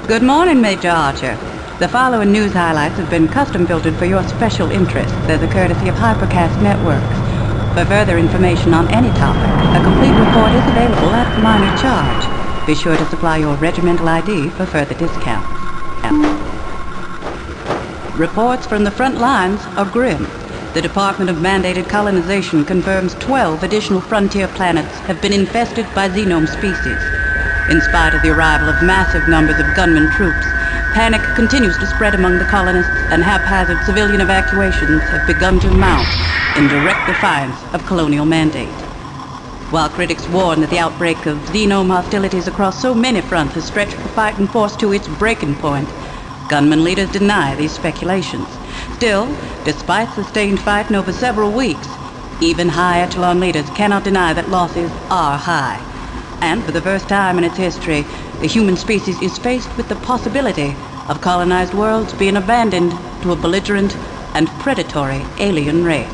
Good morning, Major Archer. The following news highlights have been custom filtered for your special interest. They're the courtesy of Hypercast Networks. For further information on any topic, a complete report is available at minor charge. Be sure to supply your regimental ID for further discount. Reports from the front lines are grim. The Department of Mandated Colonization confirms 12 additional frontier planets have been infested by xenome species. In spite of the arrival of massive numbers of gunman troops, panic continues to spread among the colonists, and haphazard civilian evacuations have begun to mount in direct defiance of colonial mandate. While critics warn that the outbreak of xenome hostilities across so many fronts has stretched the fighting force to its breaking point, gunman leaders deny these speculations. Still, despite sustained fighting over several weeks, even high echelon leaders cannot deny that losses are high. And for the first time in its history, the human species is faced with the possibility of colonized worlds being abandoned to a belligerent and predatory alien race.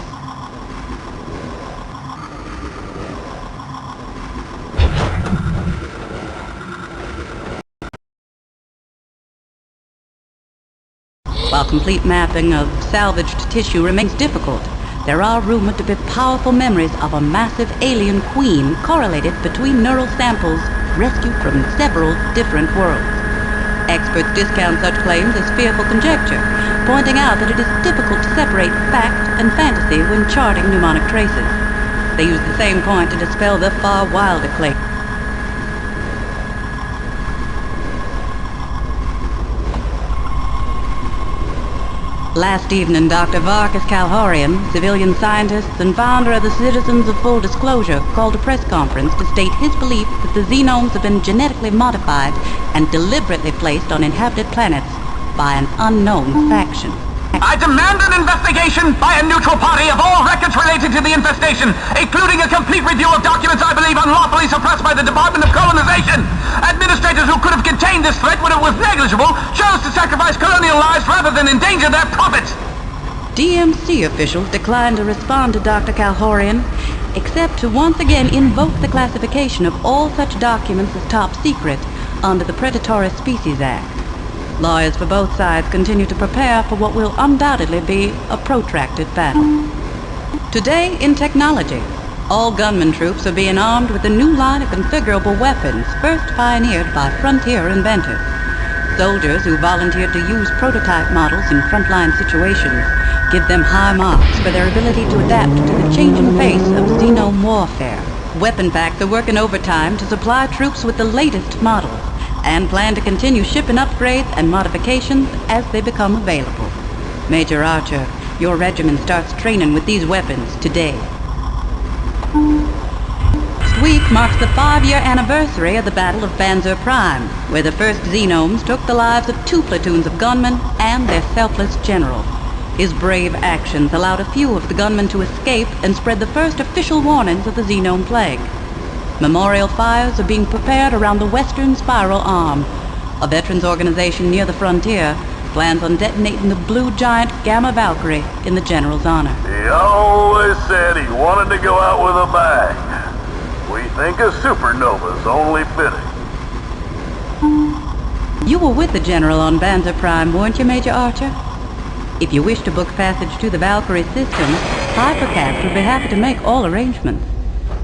While complete mapping of salvaged tissue remains difficult, there are rumored to be powerful memories of a massive alien queen correlated between neural samples rescued from several different worlds. Experts discount such claims as fearful conjecture, pointing out that it is difficult to separate fact and fantasy when charting mnemonic traces. They use the same point to dispel the far wilder claim. Last evening, Dr. Varkas Kalhorian, civilian scientist and founder of the Citizens of Full Disclosure, called a press conference to state his belief that the xenomes have been genetically modified and deliberately placed on inhabited planets by an unknown faction. I demand an investigation by a neutral party of all records related to the infestation, including a complete review of documents I believe unlawfully suppressed by the Department of Colonization. Administrators who could have contained this threat when it was negligible chose to sacrifice colonial lives rather than endanger their profits. DMC officials declined to respond to Dr. Kalhorian, except to once again invoke the classification of all such documents as top secret under the Predatory Species Act. Lawyers for both sides continue to prepare for what will undoubtedly be a protracted battle. Today, in technology, all gunman troops are being armed with a new line of configurable weapons, first pioneered by frontier inventors. Soldiers who volunteered to use prototype models in frontline situations give them high marks for their ability to adapt to the changing face of xenome warfare. Weapon packs are working overtime to supply troops with the latest models, and plan to continue shipping upgrades and modifications as they become available. Major Archer, your regiment starts training with these weapons today. Next week marks the 5-year anniversary of the Battle of Banzer Prime, where the first xenomes took the lives of 2 platoons of gunmen and their selfless general. His brave actions allowed a few of the gunmen to escape and spread the first official warnings of the xenome plague. Memorial fires are being prepared around the Western Spiral Arm. A veterans organization near the frontier plans on detonating the blue giant Gamma Valkyrie in the general's honor. He always said he wanted to go out with a bang. We think a supernova's only fitting. You were with the general on Banzer Prime, weren't you, Major Archer? If you wish to book passage to the Valkyrie system, Hypercast would be happy to make all arrangements.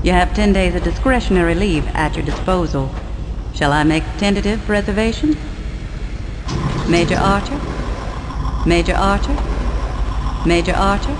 You have 10 days of discretionary leave at your disposal. Shall I make tentative reservations? Major Archer? Major Archer? Major Archer?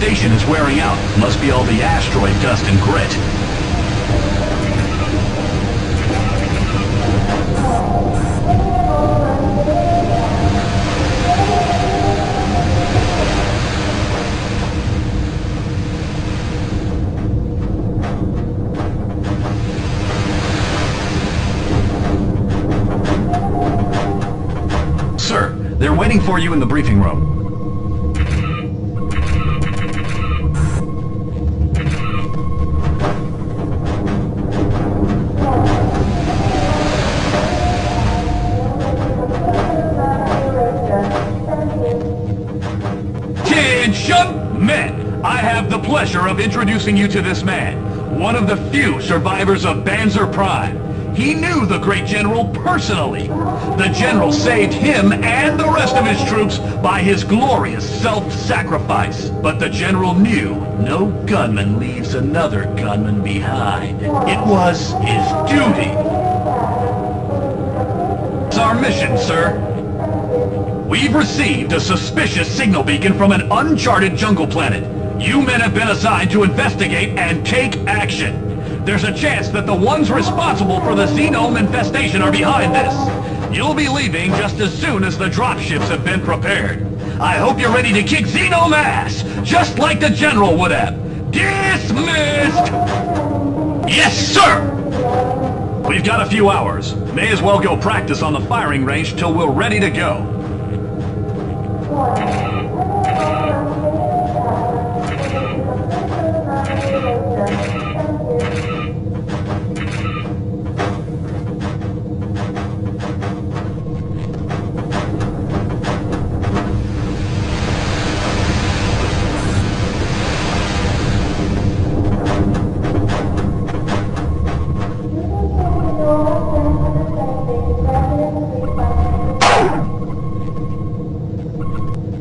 infestation is wearing out. Must be all the asteroid dust and grit. Sir, they're waiting for you in the briefing room. Men, I have the pleasure of introducing you to this man, one of the few survivors of Banzer Prime. He knew the great general personally. The general saved him and the rest of his troops by his glorious self-sacrifice. But the general knew no gunman leaves another gunman behind. It was his duty. It's our mission, sir. We've received a suspicious signal beacon from an uncharted jungle planet. You men have been assigned to investigate and take action. There's a chance that the ones responsible for the xenome infestation are behind this. You'll be leaving just as soon as the dropships have been prepared. I hope you're ready to kick xenome ass, just like the general would have. Dismissed! Yes, sir! We've got a few hours. May as well go practice on the firing range till we're ready to go.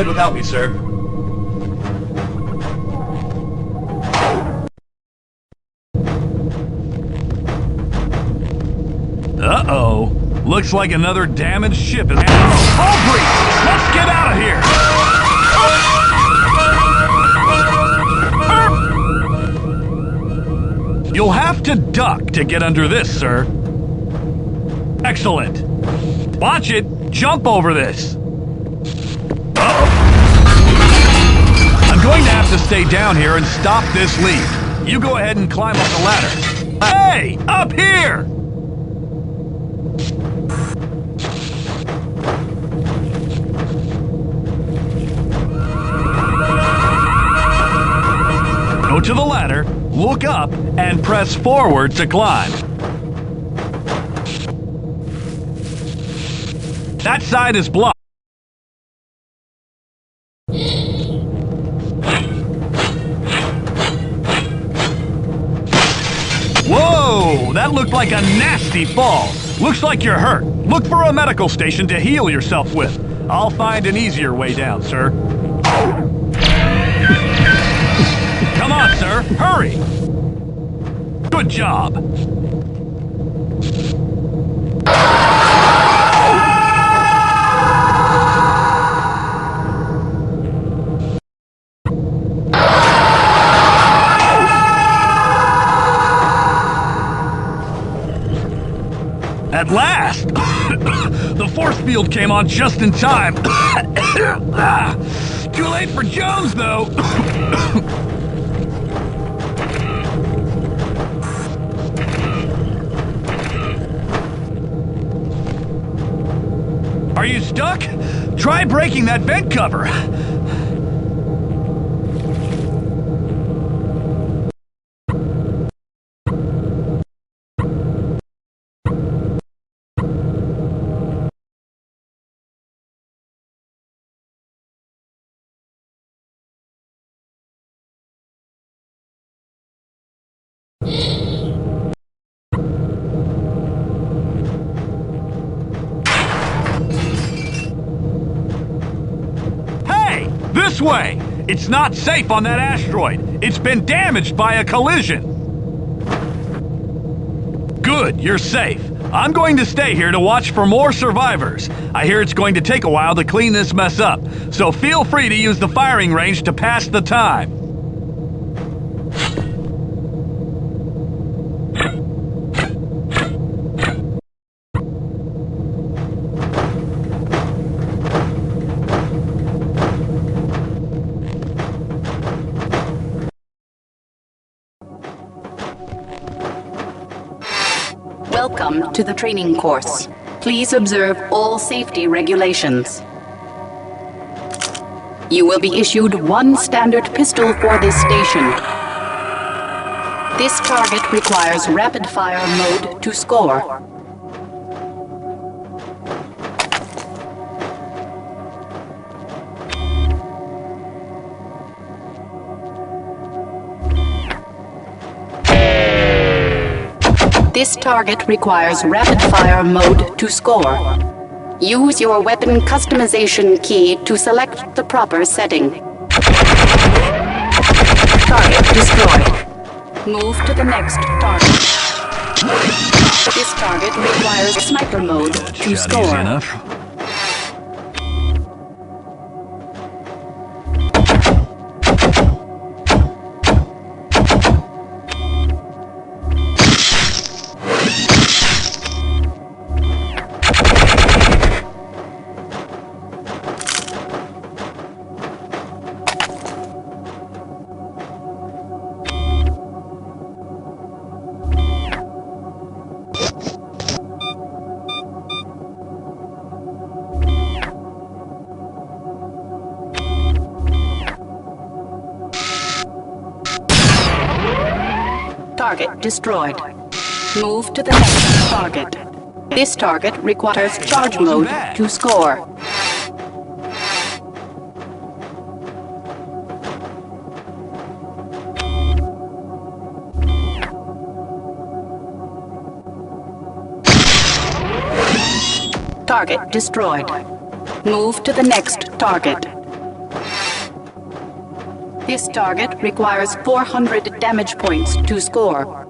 Without me, sir. Uh-oh. Looks like another damaged ship is... Aubrey! Let's get out of here! You'll have to duck to get under this, sir. Excellent. Watch it. Jump over this. I'm going to have to stay down here and stop this leak. You go ahead and climb up the ladder. Hey! Up here! Go to the ladder, look up, and press forward to climb. That side is blocked. Whoa! That looked like a nasty fall. Looks like you're hurt. Look for a medical station to heal yourself with. I'll find an easier way down, sir. Come on, sir. Hurry! Good job. At last! The force field came on just in time. Too late for Jones, though. Are you stuck? Try breaking that vent cover. This way! It's not safe on that asteroid. It's been damaged by a collision. Good, you're safe. I'm going to stay here to watch for more survivors. I hear it's going to take a while to clean this mess up, so feel free to use the firing range to pass the time. Welcome to the training course. Please observe all safety regulations. You will be issued one standard pistol for this station. This target requires rapid-fire mode to score. This target requires rapid-fire mode to score. Use your weapon customization key to select the proper setting. Target destroyed. Move to the next target. This target requires sniper mode to score. Easy enough. Target destroyed. Move to the next target. This target requires charge mode to score. Target destroyed. Move to the next target. This target requires 400 damage points to score.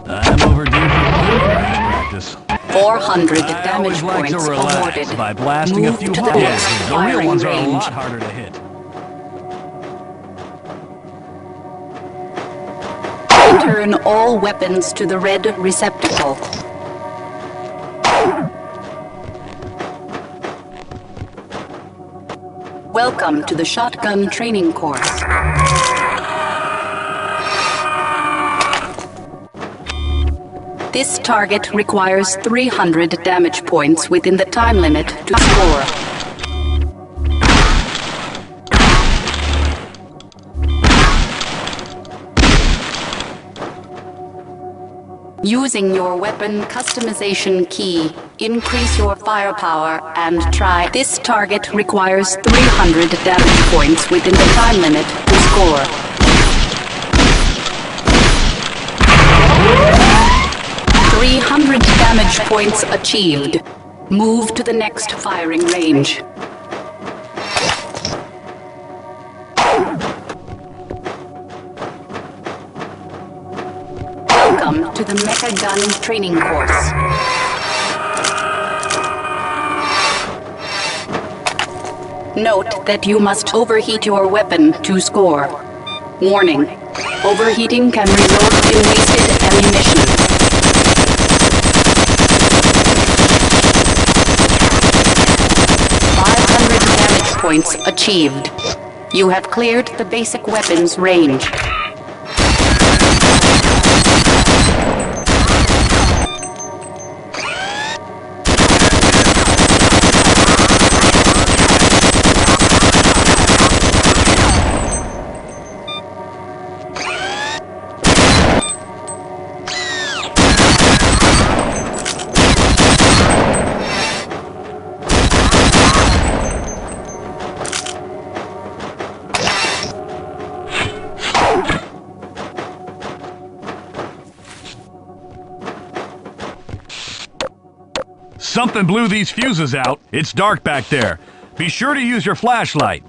I'm overdue for practice. 400 I damage always like points to relax awarded. by blasting Move a few to the holes. next The real firing ones are a range. lot harder to hit. Return all weapons to the red receptacle. Welcome to the shotgun training course. This target requires 300 damage points within the time limit to score. Using your weapon customization key, increase your firepower and try. This target requires 300 damage points within the time limit to score. Damage points achieved. Move to the next firing range. Welcome to the Mecha Gun training course. Note that you must overheat your weapon to score. Warning: overheating can result in wasted ammunition. 500 damage points achieved. You have cleared the basic weapons range. Something blew these fuses out. It's dark back there. Be sure to use your flashlight.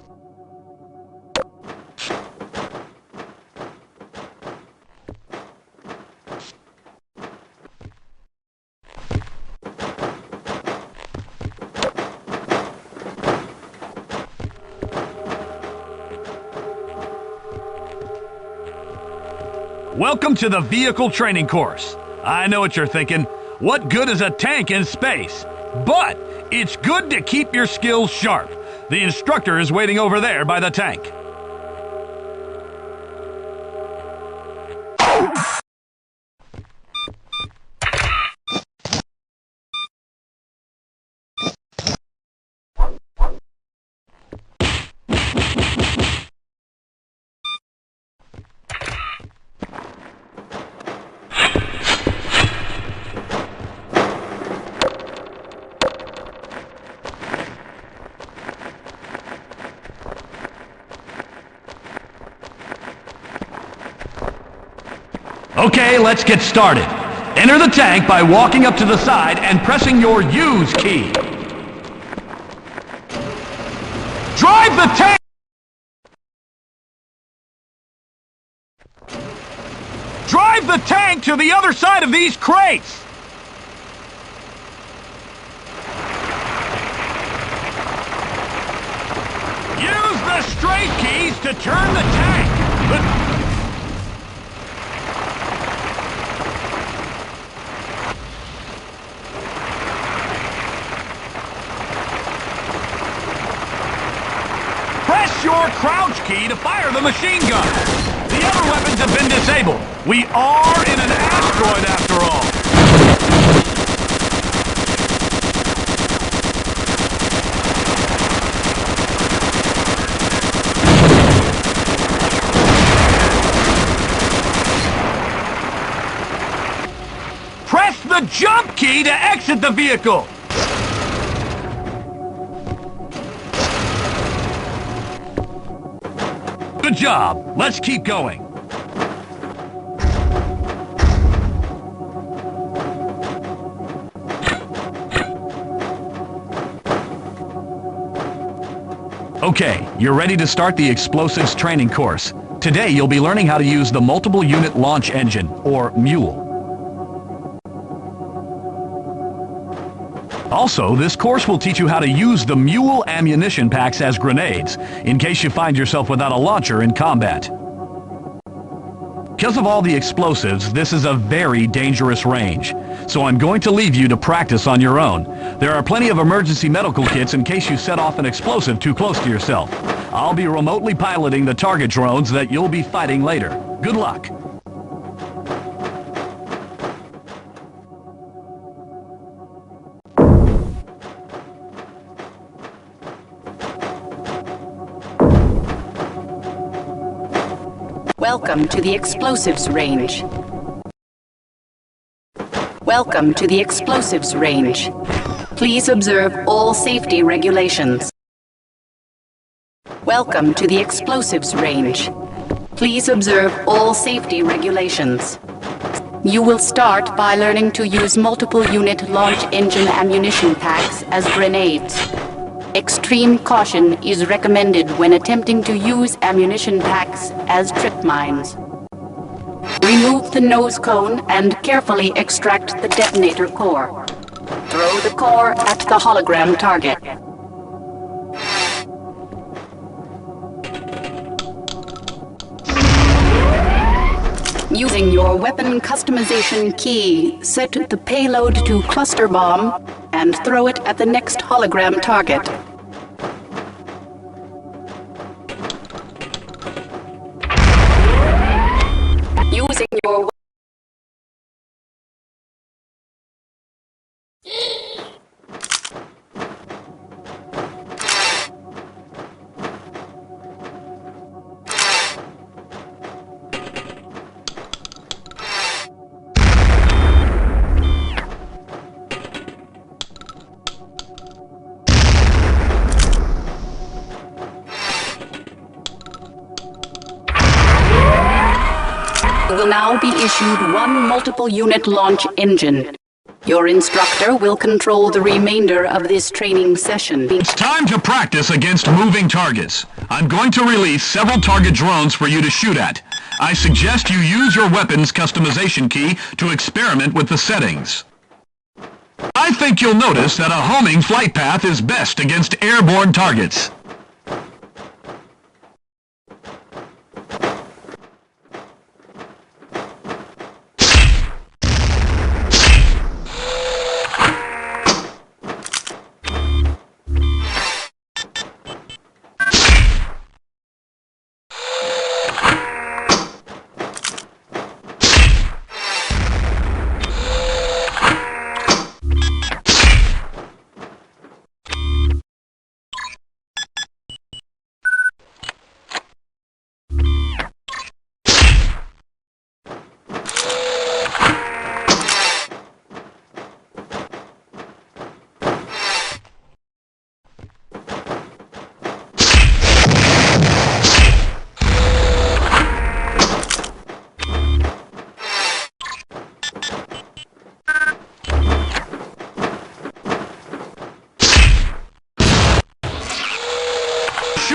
Welcome to the vehicle training course. I know what you're thinking. What good is a tank in space? But it's good to keep your skills sharp. The instructor is waiting over there by the tank. Okay, let's get started. Enter the tank by walking up to the side and pressing your use key. Drive the tank! Drive the tank to the other side of these crates! Use the straight keys to turn the tank! Press your crouch key to fire the machine gun. The other weapons have been disabled. We are in an asteroid after all. Press the jump key to exit the vehicle. Good job. Let's keep going. Okay, you're ready to start the explosives training course. Today you'll be learning how to use the multiple unit launch engine, or MULE. Also, this course will teach you how to use the MULE ammunition packs as grenades, in case you find yourself without a launcher in combat. Because of all the explosives, this is a very dangerous range, so I'm going to leave you to practice on your own. There are plenty of emergency medical kits in case you set off an explosive too close to yourself. I'll be remotely piloting the target drones that you'll be fighting later. Good luck! Welcome to the explosives range. Welcome to the explosives range. Please observe all safety regulations. Welcome to the explosives range. Please observe all safety regulations. You will start by learning to use multiple unit launch engine ammunition packs as grenades. Extreme caution is recommended when attempting to use ammunition packs as trip mines. Remove the nose cone and carefully extract the detonator core. Throw the core at the hologram target. Using your weapon customization key, set the payload to cluster bomb and throw it at the next hologram target. Using your will now be issued one multiple unit launch engine. Your instructor will control the remainder of this training session. It's time to practice against moving targets. I'm going to release several target drones for you to shoot at. I suggest you use your weapon's customization key to experiment with the settings. I think you'll notice that a homing flight path is best against airborne targets.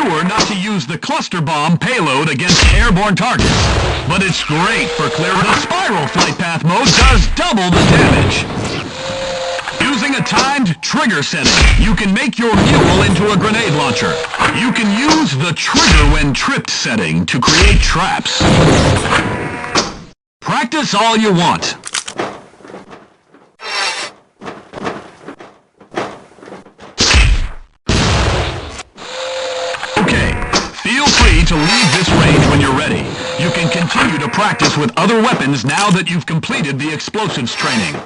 sure not to use the cluster bomb payload against airborne targets, but it's great for clearing. The spiral flight path mode does double the damage. Using a timed trigger setting, you can make your mule into a grenade launcher. You can use the trigger when tripped setting to create traps. Practice all you want. Feel free to leave this range when you're ready. You can continue to practice with other weapons now that you've completed the explosives training.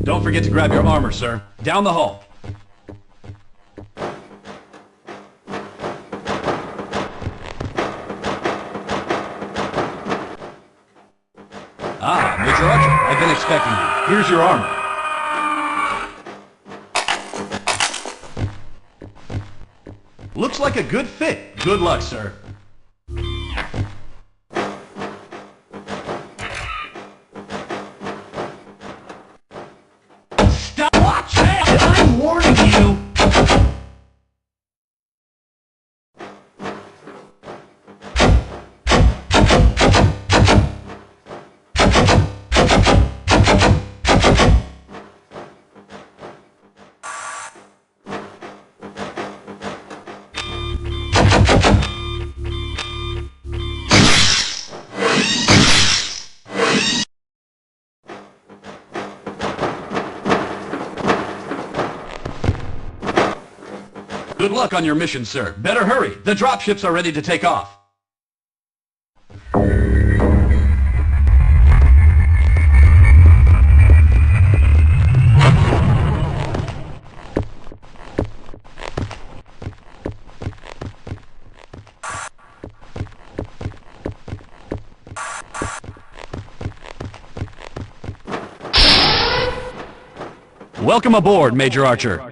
Don't forget to grab your armor, sir. Down the hall. Ah, Major Archer, I've been expecting you. Here's your armor. Looks like a good fit. Good luck, sir. Watch it! I'm warning you! Good luck on your mission, sir. Better hurry. The dropships are ready to take off. Welcome aboard, Major Archer.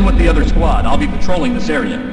With the other squad, I'll be patrolling this area.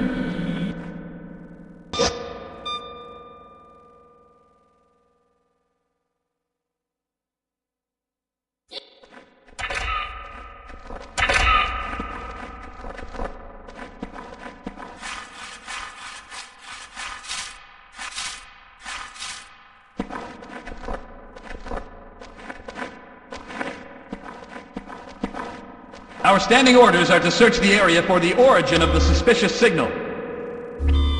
Our standing orders are to search the area for the origin of the suspicious signal.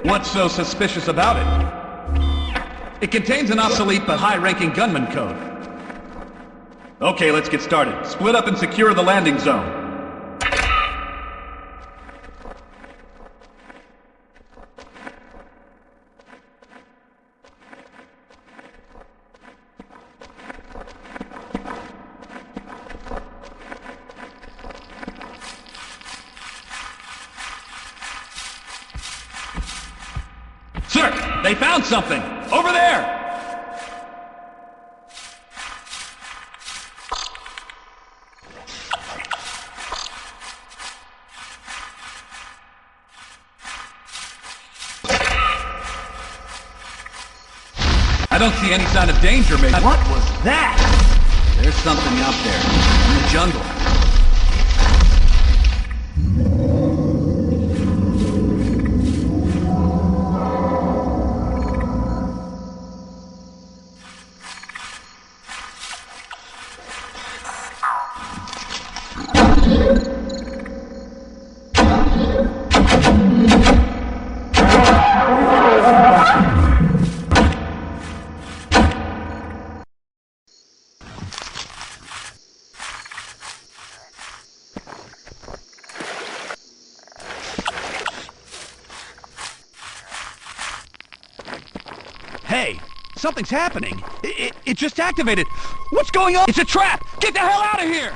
What's so suspicious about it? It contains an obsolete but high-ranking gunman code. Okay, let's get started. Split up and secure the landing zone. Sir, they found something! Over there! I don't see any sign of danger, Major. What was that? There's something out there, in the jungle. Hey, something's happening. It just activated. What's going on? It's a trap! Get the hell out of here!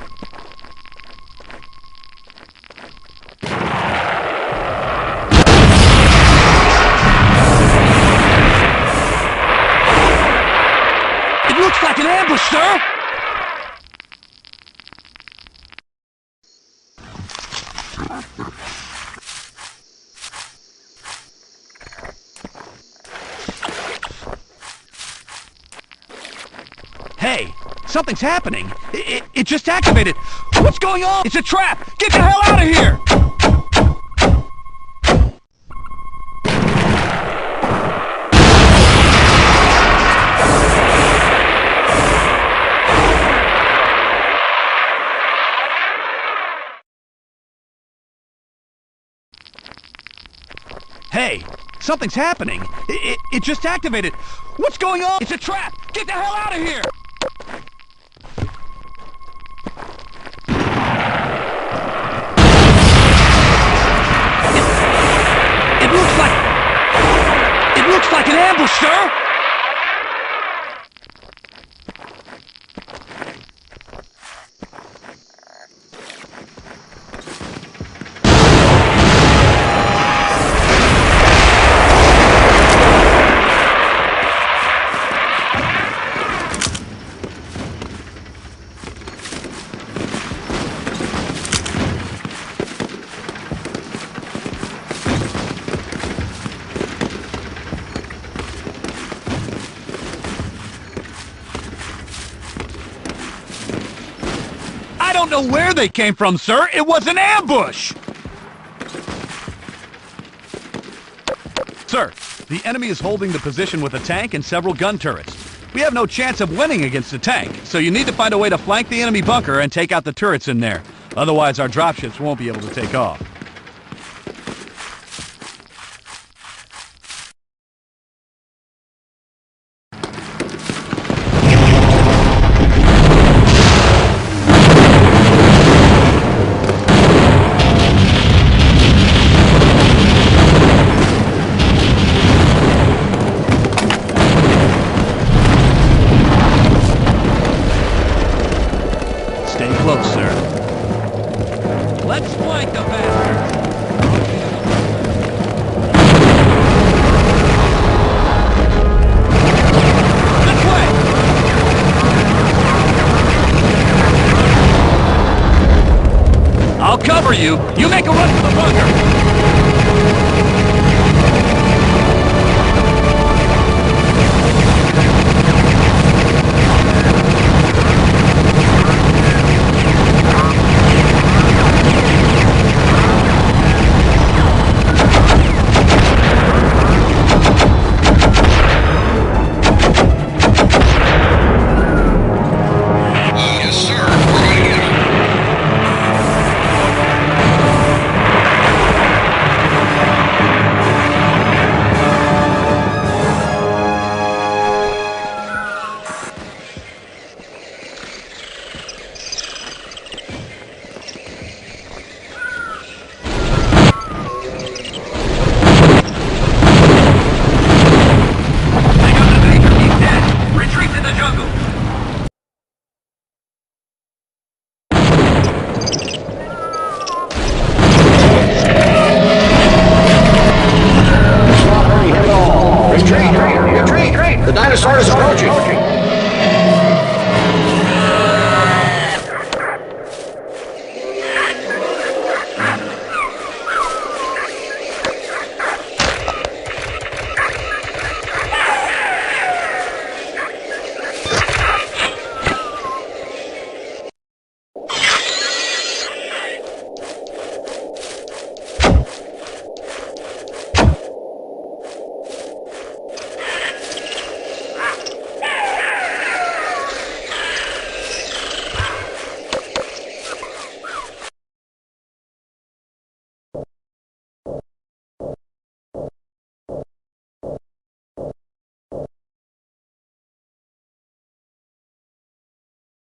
ambush, sir! Hey, something's happening. It just activated. What's going on? It's a trap! Get the hell out of here! Hey, something's happening. It just activated. What's going on? It's a trap! Get the hell out of here! It looks like an ambush, sir! I don't know where they came from, sir. It was an ambush! Sir, the enemy is holding the position with a tank and several gun turrets. We have no chance of winning against the tank, so you need to find a way to flank the enemy bunker and take out the turrets in there. Otherwise, our dropships won't be able to take off. Stay close, sir. Let's flank the bastards! This way! I'll cover you. You make a run for the bunker! The dinosaur is approaching.